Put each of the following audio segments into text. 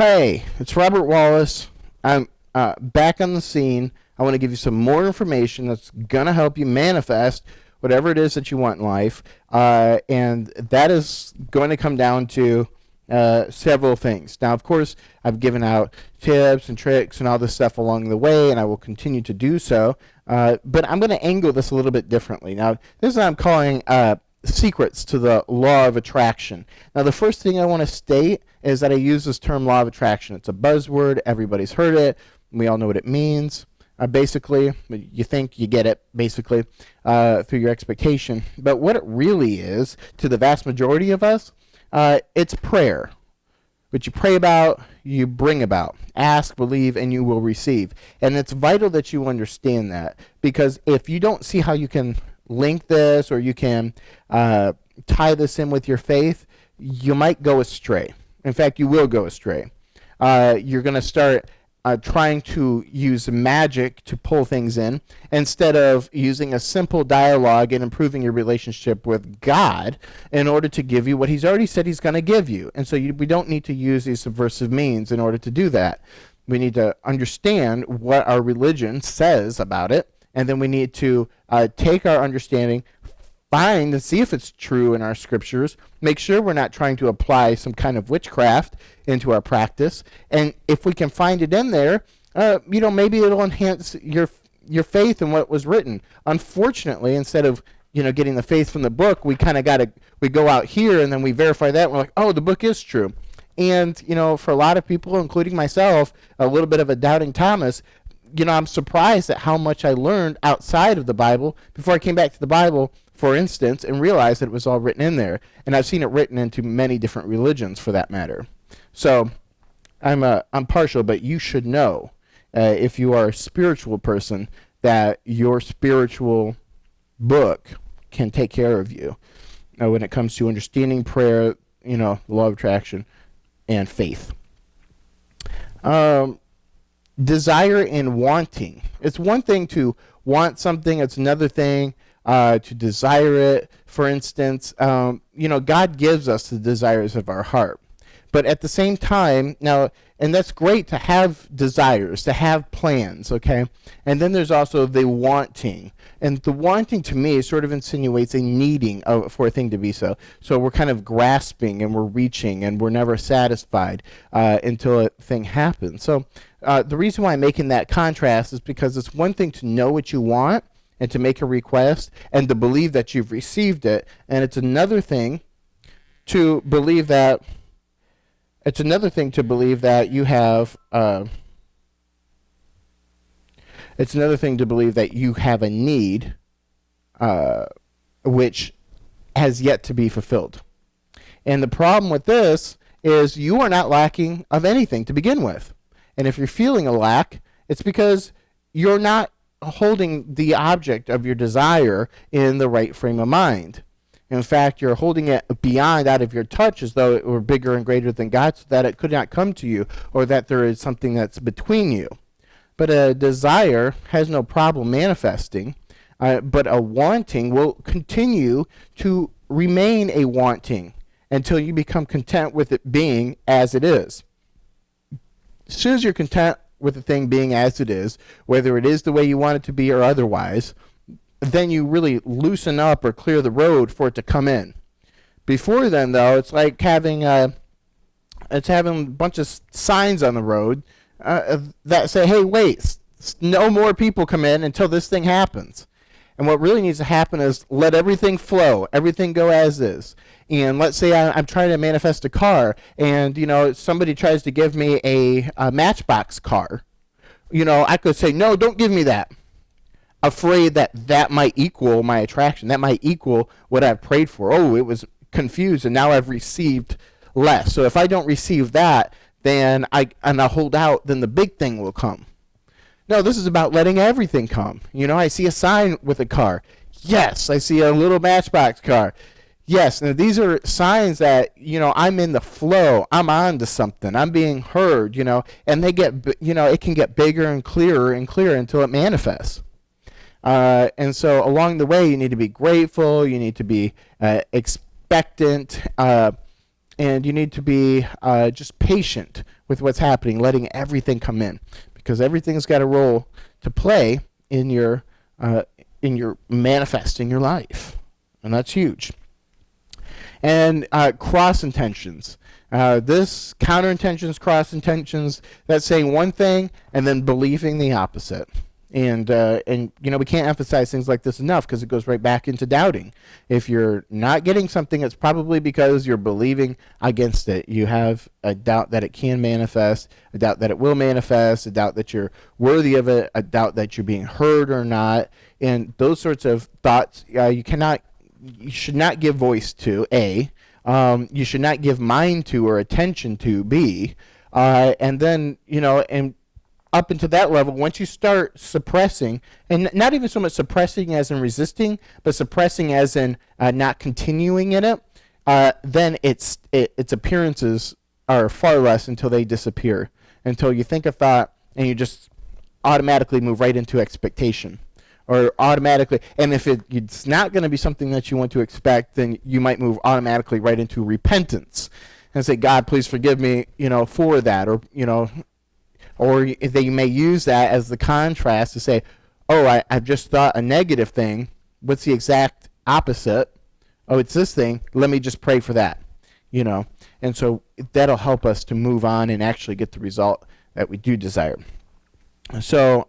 Hey, it's Robert Wallace. I'm back on the scene. I want to give you some more information that's going to help you manifest whatever it is that you want in life. And that is going to come down to several things. Now, of course, I've given out tips and tricks and all this stuff along the way, and I will continue to do so. But I'm going to angle this a little bit differently. Now, this is what I'm calling secrets to the Law of Attraction. Now, the first thing I want to state is that I use this term Law of Attraction. It's a buzzword. Everybody's heard it. We all know what it means. Basically, you think you get it, basically, through your expectation. But what it really is, to the vast majority of us, it's prayer. What you pray about, you bring about. Ask, believe, and you will receive. And it's vital that you understand that, because if you don't see how you can link this or you can tie this in with your faith, you might go astray. In fact, you will go astray. You're going to start trying to use magic to pull things in instead of using a simple dialogue and improving your relationship with God in order to give you what he's already said he's going to give you. And so we don't need to use these subversive means in order to do that. We need to understand what our religion says about it, and then we need to take our understanding, find and see if it's true in our scriptures, make sure we're not trying to apply some kind of witchcraft into our practice, and if we can find it in there, maybe it'll enhance your faith in what was written. Unfortunately, instead of getting the faith from the book, we kind of we go out here and then we verify that, and we're like, oh, the book is true. And for a lot of people, including myself, a little bit of a doubting Thomas, I'm surprised at how much I learned outside of the Bible before I came back to the Bible, for instance, and realized that it was all written in there. And I've seen it written into many different religions, for that matter. So I'm partial, but you should know, if you are a spiritual person, that your spiritual book can take care of you when it comes to understanding prayer, the law of attraction, and faith. Desire and wanting. It's one thing to want something. It's another thing to desire it. For instance, God gives us the desires of our heart. But at the same time, and that's great to have desires, to have plans, okay? And then there's also the wanting. And the wanting, to me, sort of insinuates a needing for a thing to be so. So we're kind of grasping and we're reaching and we're never satisfied until a thing happens. So the reason why I'm making that contrast is because it's one thing to know what you want and to make a request and to believe that you've received it. And it's another thing to believe that you have it's another thing to believe that you have a need which has yet to be fulfilled. And the problem with this is you are not lacking of anything to begin with. And if you're feeling a lack, it's because you're not holding the object of your desire in the right frame of mind. In fact, you're holding it beyond out of your touch as though it were bigger and greater than God, so that it could not come to you, or that there is something that's between you. But a desire has no problem manifesting, but a wanting will continue to remain a wanting until you become content with it being as it is. As soon as you're content with the thing being as it is, whether it is the way you want it to be or otherwise, then you really loosen up or clear the road for it to come in. Before then, though, it's like having a bunch of signs on the road that say, hey, wait, no more people come in until this thing happens. And what really needs to happen is let everything flow, everything go as is. And let's say I'm trying to manifest a car, and somebody tries to give me a Matchbox car. I could say, no, don't give me that. Afraid that might equal my attraction. That might equal what I've prayed for. Oh, it was confused, and now I've received less. So if I don't receive that, then I'll hold out, then the big thing will come. No, this is about letting everything come. I see a sign with a car. Yes, I see a little Matchbox car. Yes, now these are signs that, I'm in the flow. I'm on to something. I'm being heard, and they get, it can get bigger and clearer until it manifests. And so along the way, you need to be grateful. You need to be expectant. and you need to be just patient with what's happening, letting everything come in, because everything's got a role to play in your manifesting your life, and that's huge. And cross intentions. This counter intentions, cross intentions, that's saying one thing and then believing the opposite. And we can't emphasize things like this enough, because it goes right back into doubting. If you're not getting something, it's probably because you're believing against it. You have a doubt that it can manifest, a doubt that it will manifest, a doubt that you're worthy of it, a doubt that you're being heard or not, and those sorts of thoughts you should not give voice to, A. You should not give mind to or attention to, B. And then, and up into that level, once you start suppressing, and not even so much suppressing as in resisting, but suppressing as in not continuing in it, then its appearances are far less until they disappear, until you think a thought and you just automatically move right into expectation. Or automatically, and if it's not going to be something that you want to expect, then you might move automatically right into repentance and say, God, please forgive me, for that, or they may use that as the contrast to say, oh, I've just thought a negative thing. What's the exact opposite? Oh, it's this thing. Let me just pray for that, And so that'll help us to move on and actually get the result that we do desire. So,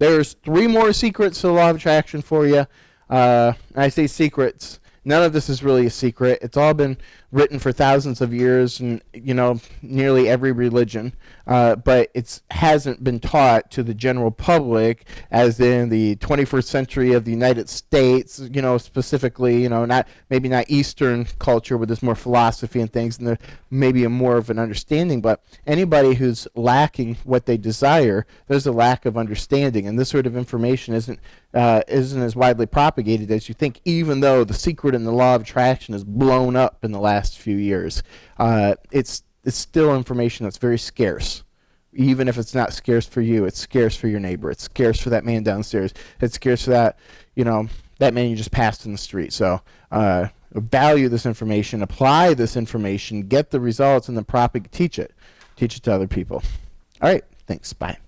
there's 3 more secrets to the law of attraction for you. I say secrets. None of this is really a secret. It's all been written for thousands of years and, nearly every religion. But it hasn't been taught to the general public, as in the 21st century of the United States, specifically, maybe not Eastern culture where there's more philosophy and things and there maybe more of an understanding. But anybody who's lacking what they desire, there's a lack of understanding. And this sort of information isn't as widely propagated as you think, even though the secret in the law of attraction is blown up in the last few years. It's still information that's very scarce. Even if it's not scarce for you, it's scarce for your neighbor. It's scarce for that man downstairs. It's scarce for that, that man you just passed in the street. So value this information, apply this information, get the results, and then teach it to other people. All right, thanks. Bye.